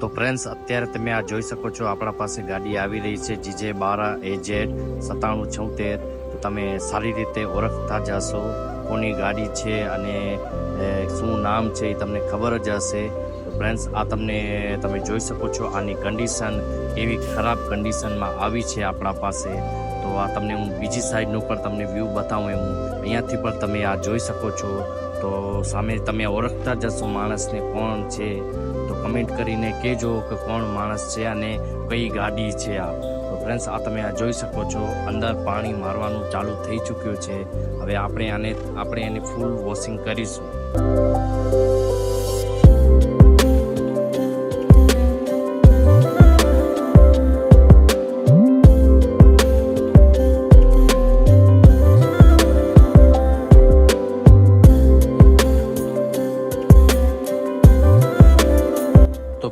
તો ફ્રેન્ડ્સ અત્યારે તમે આ જોઈ શકો છો આપણા પાસે ગાડી આવી રહી છે GJ12 AZ 9776. તો તમે સારી રીતે ઓળખતા જશો કોની ગાડી છે અને શું નામ છે એ તમને ખબર જ હશે. તો ફ્રેન્ડ્સ આ તમે જોઈ શકો છો આની કન્ડિશન એવી ખરાબ કન્ડિશનમાં આવી છે આપણા પાસે. તો આ તમને હું બીજી સાઈડનું પણ તમને વ્યૂ બતાવું એમ અહીંયાથી પણ તમે આ જોઈ શકો છો. તો સામે તમે ઓળખતા જશો માણસને કોણ છે. તો કમેન્ટ કરીને કહેજો કે કોણ માણસ છે અને કઈ ગાડી છે આ. તો ફ્રેન્ડ્સ આ તમે આ જોઈ શકો છો અંદર પાણી મારવાનું ચાલુ થઈ ચૂક્યું છે. હવે આપણે એને ફૂલ વોશિંગ કરીશું.